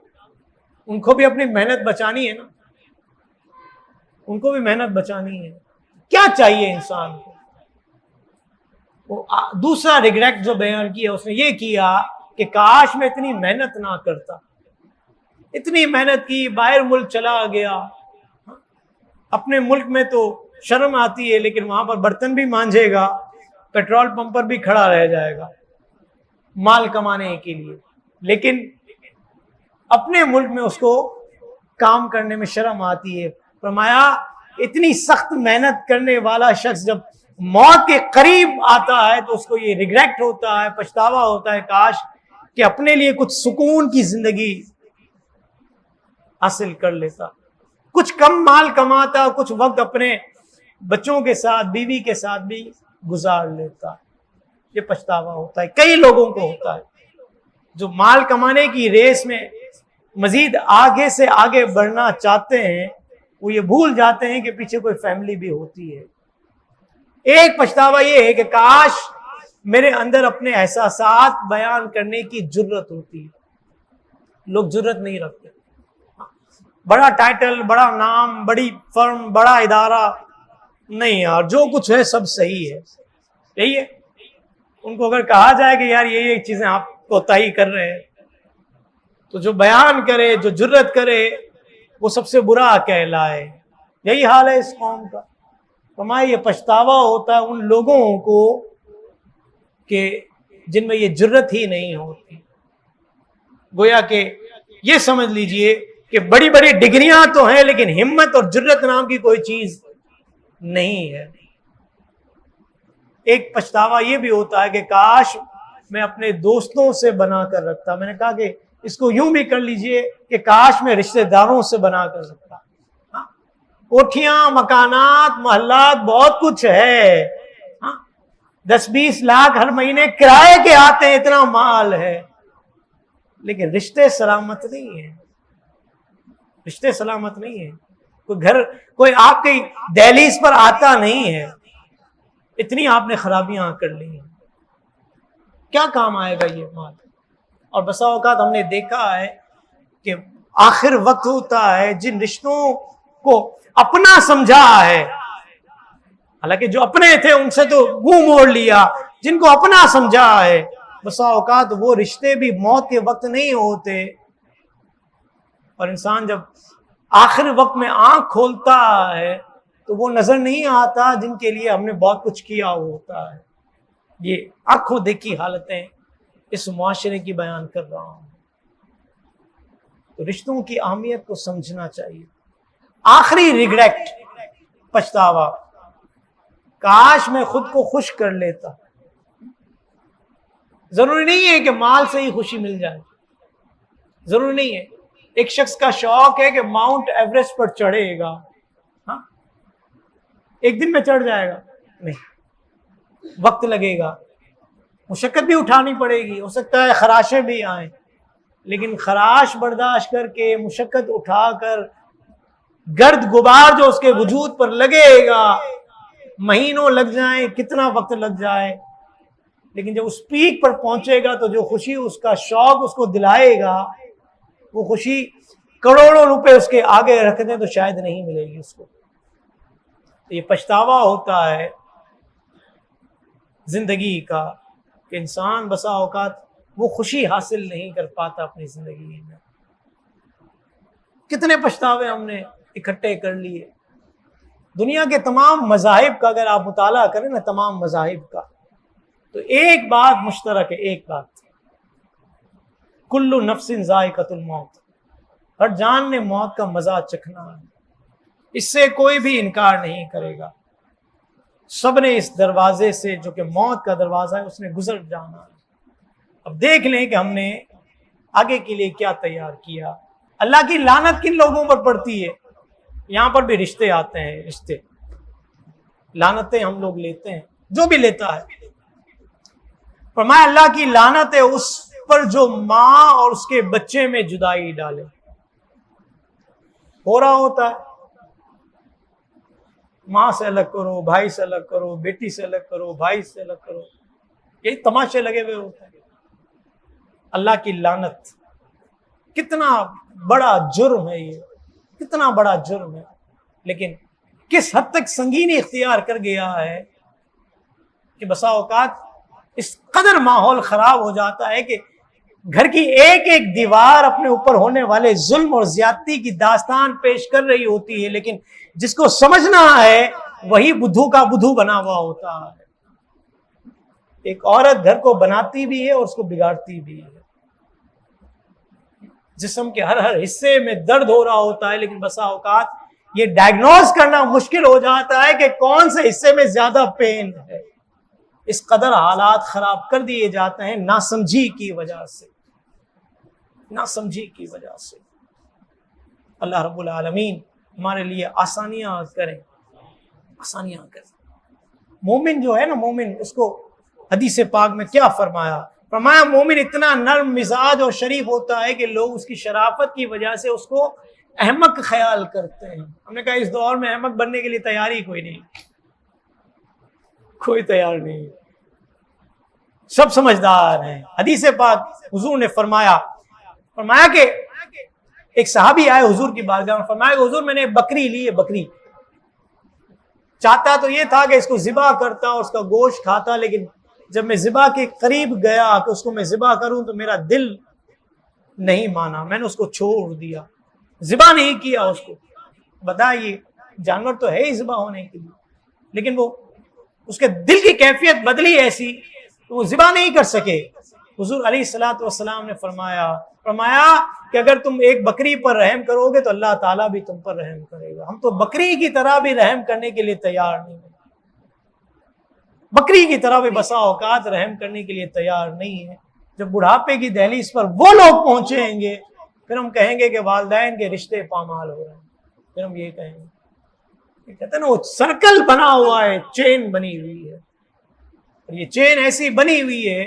ان کو بھی اپنی محنت بچانی ہے نا، ان کو بھی محنت بچانی ہے۔ کیا چاہیے انسان کو؟ دوسرا ریگریٹ جو بیان کیا اس نے یہ کیا کہ کاش میں اتنی محنت نہ کرتا، اتنی محنت کی، باہر ملک چلا گیا، اپنے ملک میں تو شرم آتی ہے لیکن وہاں پر برتن بھی مانجے گا، پیٹرول پمپ پر بھی کھڑا رہ جائے گا مال کمانے کے لیے، لیکن اپنے ملک میں اس کو کام کرنے میں شرم آتی ہے۔ فرمایا اتنی سخت محنت کرنے والا شخص جب موت کے قریب آتا ہے تو اس کو یہ ریگریٹ ہوتا ہے، پچھتاوا ہوتا ہے، کاش کہ اپنے لیے کچھ سکون کی زندگی حاصل کر لیتا، کچھ کم مال کماتا، کچھ وقت اپنے بچوں کے ساتھ، بیوی کے ساتھ بھی گزار لیتا۔ یہ پچھتاوا ہوتا ہے، کئی لوگوں کو ہوتا ہے جو مال کمانے کی ریس میں مزید آگے سے آگے بڑھنا چاہتے ہیں، وہ یہ بھول جاتے ہیں کہ پیچھے کوئی فیملی بھی ہوتی ہے۔ ایک پچھتاوا یہ ہے کہ کاش میرے اندر اپنے احساسات بیان کرنے کی جرت ہوتی ہے، لوگ جرت نہیں رکھتے۔ بڑا ٹائٹل، بڑا نام، بڑی فرم، بڑا ادارہ نہیں یار، جو کچھ ہے سب صحیح ہے، یہی ہے۔ ان کو اگر کہا جائے کہ یار یہ چیزیں آپ کوتاہی کر رہے ہیں، تو جو بیان کرے، جو جرت کرے، وہ سب سے برا کہلائے۔ یہی حال ہے اس قوم کا۔ فرمایا یہ پچھتاوا ہوتا ہے ان لوگوں کو کہ جن میں یہ جرت ہی نہیں ہوتی۔ گویا کہ یہ سمجھ لیجئے کہ بڑی بڑی ڈگریاں تو ہیں لیکن ہمت اور جرت نام کی کوئی چیز نہیں ہے۔ ایک پچھتاوا یہ بھی ہوتا ہے کہ کاش میں اپنے دوستوں سے بنا کر رکھتا۔ میں نے کہا کہ اس کو یوں بھی کر لیجئے کہ کاش میں رشتہ داروں سے بنا کر رکھتا۔ کوٹھیاں، مکانات، محلات، بہت کچھ ہے، 10-20 لاکھ ہر مہینے کرائے کے آتے ہیں، اتنا مال ہے، لیکن رشتے سلامت نہیں ہیں، رشتے سلامت نہیں ہیں۔ کوئی گھر، کوئی آپ کی دہلیز پر آتا نہیں ہے، اتنی آپ نے خرابیاں کر لی ہیں، کیا کام آئے گا یہ مال؟ اور بسا اوقات ہم نے دیکھا ہے کہ آخر وقت ہوتا ہے جن رشتوں کو اپنا سمجھا ہے، حالانکہ جو اپنے تھے ان سے تو منہ موڑ لیا، جن کو اپنا سمجھا ہے بسا اوقات وہ رشتے بھی موت کے وقت نہیں ہوتے، اور انسان جب آخر وقت میں آنکھ کھولتا ہے تو وہ نظر نہیں آتا جن کے لیے ہم نے بہت کچھ کیا ہوتا ہے۔ یہ آنکھوں دیکھی حالتیں اس معاشرے کی بیان کر رہا ہوں۔ تو رشتوں کی اہمیت کو سمجھنا چاہیے۔ آخری ریگریٹ، پچھتاوا، کاش میں خود کو خوش کر لیتا۔ ضروری نہیں ہے کہ مال سے ہی خوشی مل جائے، ضروری نہیں ہے۔ ایک شخص کا شوق ہے کہ ماؤنٹ ایوریسٹ پر چڑھے گا، ایک دن میں چڑھ جائے گا؟ نہیں، وقت لگے گا، مشقت بھی اٹھانی پڑے گی، ہو سکتا ہے خراشیں بھی آئیں، لیکن خراش برداشت کر کے، مشقت اٹھا کر، گرد غبار جو اس کے وجود پر لگے گا، مہینوں لگ جائیں، کتنا وقت لگ جائے، لیکن جب اس پیک پر پہنچے گا تو جو خوشی اس کا شوق اس کو دلائے گا، وہ خوشی کروڑوں روپے اس کے آگے رکھ دیں تو شاید نہیں ملے گی اس کو۔ یہ پچھتاوا ہوتا ہے زندگی کا کہ انسان بسا اوقات وہ خوشی حاصل نہیں کر پاتا اپنی زندگی میں۔ کتنے پچھتاوے ہم نے اکٹھے کر لیے۔ دنیا کے تمام مذاہب کا اگر آپ مطالعہ کریں نا، تمام مذاہب کا، تو ایک بات مشترک ہے، ایک بات، کل نفس ذائقۃ الموت، ہر جان نے موت کا مزہ چکھنا ہے، اس سے کوئی بھی انکار نہیں کرے گا۔ سب نے اس دروازے سے جو کہ موت کا دروازہ ہے اس نے گزر جانا ہے۔ اب دیکھ لیں کہ ہم نے آگے کے لیے کیا تیار کیا۔ اللہ کی لعنت کن لوگوں پر پڑتی ہے؟ یہاں پر بھی رشتے آتے ہیں، رشتے، لعنتیں ہم لوگ لیتے ہیں، جو بھی لیتا ہے۔ فرمایا اللہ کی لعنت ہے اس پر جو ماں اور اس کے بچے میں جدائی ڈالے۔ ہو رہا ہوتا ہے، ماں سے الگ کرو، بھائی سے الگ کرو، بیٹی سے الگ کرو، بھائی سے الگ کرو، یہی تماشے لگے ہوئے ہوتے ہیں۔ اللہ کی لعنت، کتنا بڑا جرم ہے یہ، کتنا بڑا جرم ہے، لیکن کس حد تک سنگینی اختیار کر گیا ہے کہ بسا اوقات اس قدر ماحول خراب ہو جاتا ہے کہ گھر کی ایک ایک دیوار اپنے اوپر ہونے والے ظلم اور زیادتی کی داستان پیش کر رہی ہوتی ہے، لیکن جس کو سمجھنا ہے وہی بدھو کا بدھو بنا ہوا ہوتا ہے۔ ایک عورت گھر کو بناتی بھی ہے اور اس کو بگاڑتی بھی ہے۔ جسم کے ہر حصے میں درد ہو رہا ہوتا ہے، لیکن بسا اوقات یہ ڈائگنوز کرنا مشکل ہو جاتا ہے کہ کون سے حصے میں زیادہ پین ہے۔ اس قدر حالات خراب کر دیے جاتے ہیں ناسمجھی کی وجہ سے، ناسمجھی کی وجہ سے۔ اللہ رب العالمین ہمارے لیے آسانیاں کریں، آسانیاں کریں۔ مومن جو ہے نا، مومن، اس کو حدیث پاک میں کیا فرمایا؟ فرمایا مومن اتنا نرم مزاج اور شریف ہوتا ہے کہ لوگ اس کی شرافت کی وجہ سے اس کو احمق خیال کرتے ہیں۔ ہم نے کہا اس دور میں احمق بننے کے لیے تیاری کوئی نہیں، کوئی تیار نہیں، سب سمجھدار ہیں۔ حدیث پاک حضور نے فرمایا کہ ایک صحابی آئے حضور کی بارگاہ میں، فرمایا کہ حضور میں نے بکری لی ہے، بکری چاہتا تو یہ تھا کہ اس کو ذبح کرتا اور اس کا گوشت کھاتا، لیکن جب میں ذبح کے قریب گیا کہ اس کو میں ذبح کروں تو میرا دل نہیں مانا، میں نے اس کو چھوڑ دیا، ذبح نہیں کیا اس کو۔ بتائیے، جانور تو ہے ہی ذبح ہونے کے لیے، لیکن وہ اس کے دل کی کیفیت بدلی ایسی کہ وہ ذبح نہیں کر سکے۔ حضور علیہ الصلوۃ والسلام نے فرمایا کہ اگر تم ایک بکری پر رحم کرو گے تو اللہ تعالیٰ بھی تم پر رحم کرے گا۔ ہم تو بکری کی طرح بھی رحم کرنے کے لیے تیار نہیں ہیں، بکری کی طرح بھی بسا اوقات رحم کرنے کے لیے تیار نہیں ہے۔ جب بڑھاپے کی دہلیز پر وہ لوگ پہنچیں گے پھر ہم کہیں گے کہ والدین کے رشتے پامال ہو رہے ہیں، پھر ہم یہ کہیں گے، کہتے ہیں نا وہ سرکل بنا ہوا ہے، چین بنی ہوئی ہے، اور یہ چین ایسی بنی ہوئی ہے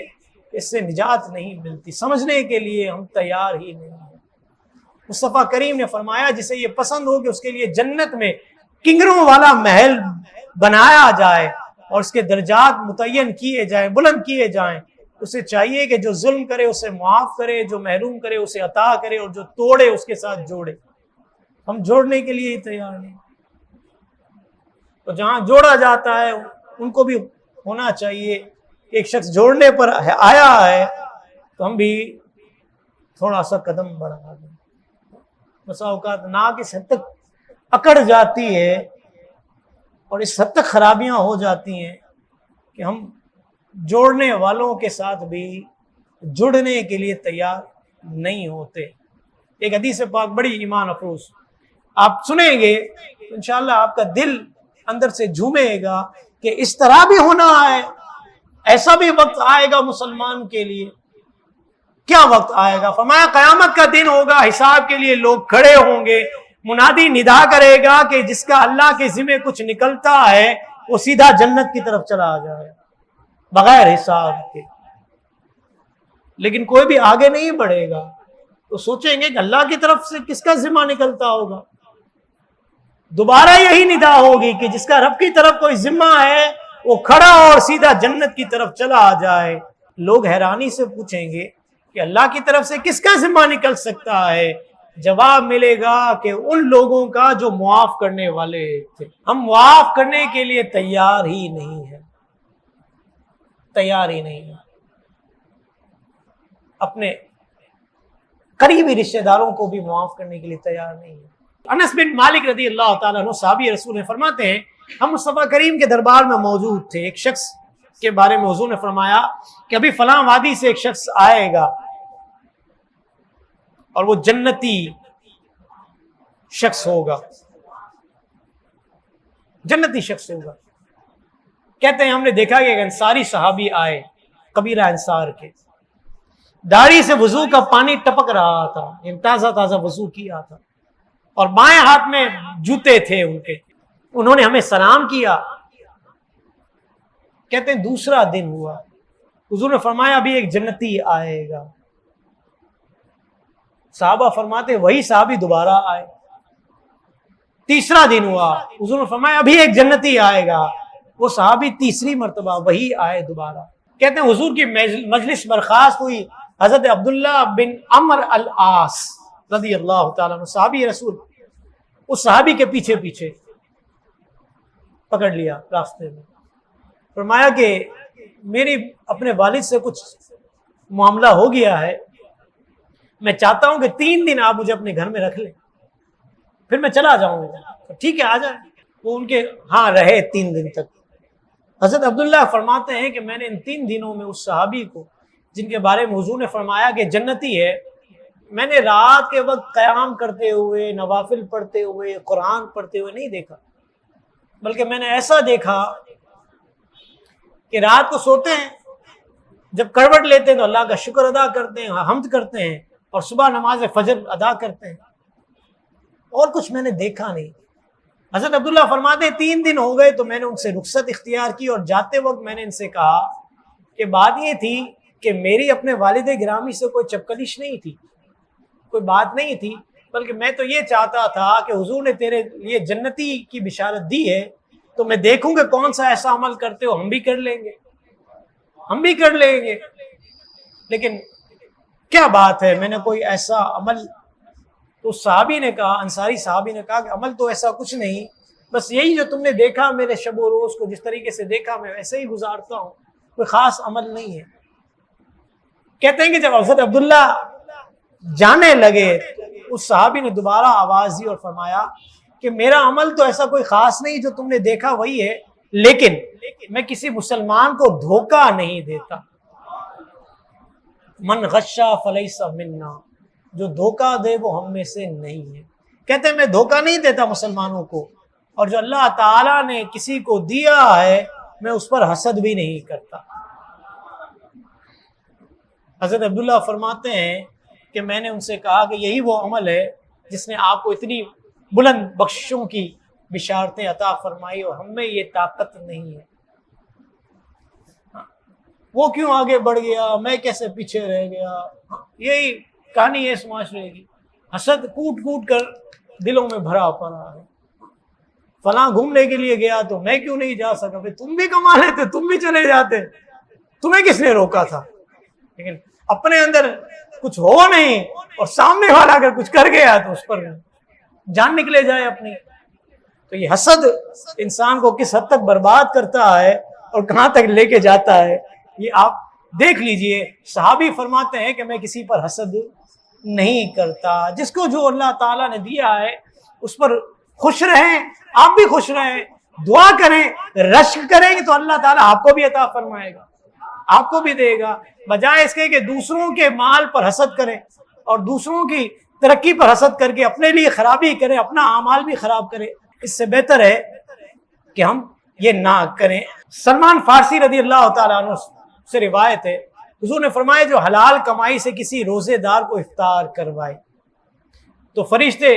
اس سے نجات نہیں ملتی، سمجھنے کے لیے ہم تیار ہی نہیں ہیں۔ مصطفیٰ کریم نے فرمایا جسے یہ پسند ہو کہ اس کے لیے جنت میں کنگروں والا محل بنایا جائے اور اس کے درجات متعین کیے جائیں، بلند کیے جائیں، اسے چاہیے کہ جو ظلم کرے اسے معاف کرے، جو محروم کرے اسے عطا کرے، اور جو توڑے اس کے ساتھ جوڑے۔ ہم جوڑنے کے لیے ہی تیار نہیں، تو جہاں جوڑا جاتا ہے ان کو بھی ہونا چاہیے۔ ایک شخص جوڑنے پر آیا ہے تو ہم بھی تھوڑا سا قدم بڑھا دیں۔ بسا اوقات ناک اس حد تک اکڑ جاتی ہے اور اس حد تک خرابیاں ہو جاتی ہیں کہ ہم جوڑنے والوں کے ساتھ بھی جڑنے کے لیے تیار نہیں ہوتے۔ ایک حدیث پاک بڑی ایمان افروز آپ سنیں گے تو انشاءاللہ آپ کا دل اندر سے جھومے گا کہ اس طرح بھی ہونا ہے، ایسا بھی وقت آئے گا مسلمان کے لیے۔ کیا وقت آئے گا؟ فرمایا قیامت کا دن ہوگا، حساب کے لیے لوگ کھڑے ہوں گے، منادی ندا کرے گا کہ جس کا اللہ کے ذمہ کچھ نکلتا ہے وہ سیدھا جنت کی طرف چلا جائے بغیر حساب کے. لیکن کوئی بھی آگے نہیں بڑھے گا تو سوچیں گے کہ اللہ کی طرف سے کس کا ذمہ نکلتا ہوگا. دوبارہ یہی ندا ہوگی کہ جس کا رب کی طرف کوئی ذمہ ہے وہ کھڑا اور سیدھا جنت کی طرف چلا جائے. لوگ حیرانی سے پوچھیں گے کہ اللہ کی طرف سے کس کا ذمہ نکل سکتا ہے؟ جواب ملے گا کہ ان لوگوں کا جو معاف کرنے والے تھے. ہم معاف کرنے کے لیے تیار ہی نہیں ہیں، تیار ہی نہیں ہیں. اپنے قریبی رشتہ داروں کو بھی معاف کرنے کے لیے تیار نہیں ہیں. انس بن مالک رضی اللہ تعالیٰ عنہ صحابی رسول نے فرماتے ہیں ہم مصطفیٰ کریم کے دربار میں موجود تھے. ایک شخص کے بارے میں حضور نے فرمایا کہ ابھی فلاں وادی سے ایک شخص آئے گا اور وہ جنتی شخص ہوگا، جنتی شخص ہوگا. کہتے ہیں ہم نے دیکھا کہ ایک انصاری صحابی آئے، قبیلہ انصار کے، داڑھی سے وضو کا پانی ٹپک رہا تھا، تازہ تازہ وضو کیا تھا اور بائیں ہاتھ میں جوتے تھے ان کے. انہوں نے ہمیں سلام کیا. کہتے ہیں دوسرا دن ہوا، حضور نے فرمایا ابھی ایک جنتی آئے گا. صحابہ فرماتے وہی صحابی دوبارہ آئے. تیسرا دن ہوا، حضور نے فرمایا ابھی ایک جنتی آئے گا. وہ صحابی تیسری مرتبہ وہی آئے دوبارہ. کہتے ہیں حضور کی مجلس برخاست ہوئی. حضرت عبداللہ بن عمر العاص رضی اللہ تعالیٰ عنہ صحابی رسول اس صحابی کے پیچھے پیچھے پکڑ لیا راستے میں. فرمایا کہ میری اپنے والد سے کچھ معاملہ ہو گیا ہے، میں چاہتا ہوں کہ 3 دن آپ مجھے اپنے گھر میں رکھ لیں، پھر میں چلا جاؤں گا. ٹھیک ہے آ جائیں. وہ ان کے ہاں رہے 3 دن تک. حضرت عبداللہ فرماتے ہیں کہ میں نے ان 3 دنوں میں اس صحابی کو جن کے بارے میں حضور نے فرمایا کہ جنتی ہے، میں نے رات کے وقت قیام کرتے ہوئے، نوافل پڑھتے ہوئے، قرآن پڑھتے ہوئے نہیں دیکھا، بلکہ میں نے ایسا دیکھا کہ رات کو سوتے ہیں، جب کروٹ لیتے ہیں تو اللہ کا شکر ادا کرتے ہیں، حمد کرتے ہیں اور صبح نماز فجر ادا کرتے ہیں. اور کچھ میں نے دیکھا نہیں. حضرت عبداللہ فرماتے ہیں 3 دن ہو گئے تو میں نے ان سے رخصت اختیار کی اور جاتے وقت میں نے ان سے کہا کہ بات یہ تھی کہ میری اپنے والد گرامی سے کوئی چپکلش نہیں تھی، کوئی بات نہیں تھی، بلکہ میں تو یہ چاہتا تھا کہ حضور نے تیرے لیے جنتی کی بشارت دی ہے تو میں دیکھوں کہ کون سا ایسا عمل کرتے ہو، ہم بھی کر لیں گے، ہم بھی کر لیں گے. لیکن کیا بات ہے، میں نے کوئی ایسا عمل. تو صحابی نے کہا، انصاری صحابی نے کہا کہ عمل تو ایسا کچھ نہیں، بس یہی جو تم نے دیکھا میرے شب و روز کو جس طریقے سے دیکھا میں ویسے ہی گزارتا ہوں، کوئی خاص عمل نہیں ہے. کہتے ہیں کہ جب حضرت عبداللہ جانے لگے اس صحابی نے دوبارہ آواز دی اور فرمایا کہ میرا عمل تو ایسا کوئی خاص نہیں، جو تم نے دیکھا وہی ہے، لیکن میں کسی مسلمان کو دھوکہ نہیں دیتا. من غشا فلیس منا، جو دھوکہ دے وہ ہم میں سے نہیں ہے. کہتے ہیں میں دھوکہ نہیں دیتا مسلمانوں کو، اور جو اللہ تعالیٰ نے کسی کو دیا ہے میں اس پر حسد بھی نہیں کرتا. حضرت عبداللہ فرماتے ہیں کہ میں نے ان سے کہا کہ یہی وہ عمل ہے جس نے آپ کو اتنی بلند بخشوں کی بشارتیں عطا فرمائی اور ہم میں یہ طاقت نہیں ہے. وہ کیوں آگے بڑھ گیا، میں کیسے پیچھے رہ گیا. یہی کہانی ہے اس معاشرے کی. حسد کوٹ کوٹ کر دلوں میں بھرا پڑا ہے. فلاں گھومنے کے لیے گیا تو میں کیوں نہیں جا سکا، تم بھی کما لیتے، تم بھی چلے جاتے، تمہیں کس نے روکا تھا. لیکن اپنے اندر کچھ ہو نہیں اور سامنے والا اگر کچھ کر گیا تو اس پر جان نکلے جائے اپنی. تو یہ حسد انسان کو کس حد تک برباد کرتا ہے اور کہاں تک لے کے جاتا ہے یہ آپ دیکھ لیجئے. صحابی فرماتے ہیں کہ میں کسی پر حسد نہیں کرتا. جس کو جو اللہ تعالیٰ نے دیا ہے اس پر خوش رہیں، آپ بھی خوش رہیں، دعا کریں، رشک کریں گے تو اللہ تعالیٰ آپ کو بھی عطا فرمائے گا، آپ کو بھی دے گا. بجائے اس کے کہ دوسروں کے مال پر حسد کریں اور دوسروں کی ترقی پر حسد کر کے اپنے لیے خرابی کریں، اپنا اعمال بھی خراب کریں. اس سے بہتر ہے کہ ہم یہ نہ کریں. سلمان فارسی رضی اللہ تعالیٰ عنہ سے روایت ہے، حضور نے فرمایا جو حلال کمائی سے کسی روزے دار کو افطار کروائے تو فرشتے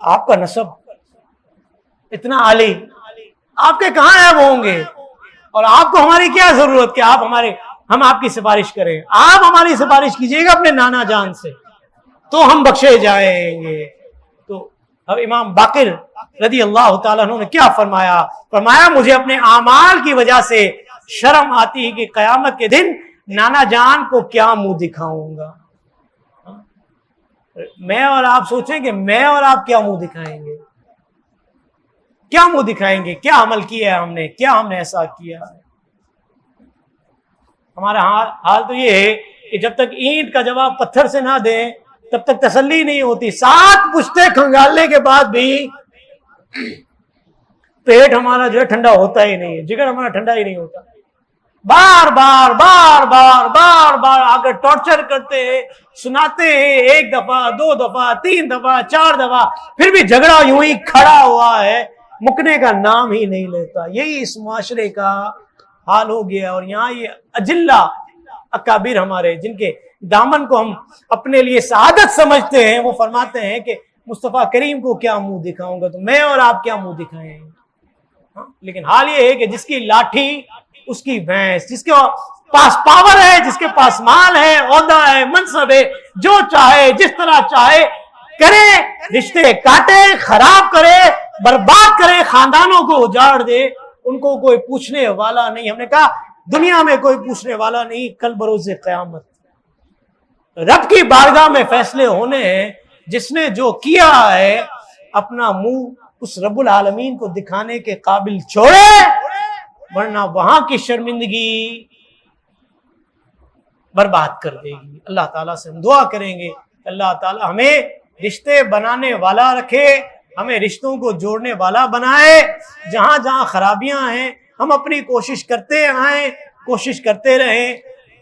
آپ کا نسب اتنا عالی، آپ کے کہاں عیب ہوں گے؟ اور آپ کو ہماری کیا ضرورت کہ ہم آپ کی سفارش کریں؟ آپ ہماری سفارش کیجئے گا اپنے نانا جان سے تو ہم بخشے جائیں گے۔ تو اب امام باقر رضی اللہ تعالیٰ عنہ نے کیا فرمایا مجھے اپنے اعمال کی وجہ سے شرم آتی ہے کہ قیامت کے دن نانا جان کو کیا منہ دکھاؤں گا۔ میں اور آپ سوچیں کہ میں اور آپ کیا منہ دکھائیں گے؟ کیا منہ دکھائیں گے؟ کیا عمل کیا ہے ہم نے؟ کیا ہم نے ایسا کیا ہے؟ ہمارا حال تو یہ ہے کہ جب تک اینٹ کا جواب پتھر سے نہ دیں تب تک تسلی نہیں ہوتی۔ 7 پشتے کھنگالنے کے بعد بھی پیٹ ہمارا جو ہے ٹھنڈا ہوتا ہی نہیں ہے، جگر ہمارا ٹھنڈا ہی نہیں ہوتا۔ بار بار بار بار بار بار آ کر ٹارچر کرتے ہیں، سناتے ہیں، 1 دفعہ 2 دفعہ 3 دفعہ 4 دفعہ، پھر بھی جھگڑا یوں ہی کھڑا ہوا ہے، مکنے کا نام ہی نہیں لیتا۔ یہی اس معاشرے کا حال ہو گیا۔ اور یہاں یہ اجلہ اکابر ہمارے جن کے دامن کو ہم اپنے لیے سعادت سمجھتے ہیں، وہ فرماتے ہیں کہ مصطفیٰ کریم کو کیا منہ دکھاؤں گا، تو میں اور آپ کیا منہ دکھائیں؟ لیکن حال یہ ہے کہ جس کی لاٹھی اس کی بھینس، جس کے پاس پاور ہے، جس کے پاس مال ہے، عہدہ ہے، منصب ہے، جو چاہے جس طرح چاہے کرے، رشتے کاٹے، خراب کرے، برباد کرے، خاندانوں کو اجاڑ دے، ان کو کوئی پوچھنے والا نہیں۔ ہم نے کہا دنیا میں کوئی پوچھنے والا نہیں، کل بروز قیامت رب کی بارگاہ میں فیصلے ہونے ہیں۔ جس نے جو کیا ہے اپنا منہ اس رب العالمین کو دکھانے کے قابل چھوڑے، ورنہ وہاں کی شرمندگی برباد کر دے گی۔ اللہ تعالیٰ سے ہم دعا کریں گے اللہ تعالیٰ ہمیں رشتے بنانے والا رکھے، ہمیں رشتوں کو جوڑنے والا بنائے۔ جہاں جہاں خرابیاں ہیں ہم اپنی کوشش کرتے آئیں، کوشش کرتے رہیں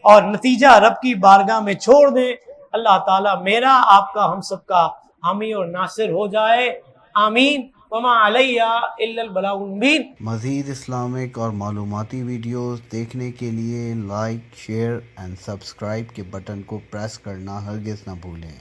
اور نتیجہ رب کی بارگاہ میں چھوڑ دیں۔ اللہ تعالیٰ میرا آپ کا ہم سب کا حامی اور ناصر ہو جائے، آمین۔ وما علیہ الا البلاغ المبین۔ مزید اسلامک اور معلوماتی ویڈیوز دیکھنے کے لیے لائک، شیئر اینڈ سبسکرائب کے بٹن کو پریس کرنا ہرگز نہ بھولیں۔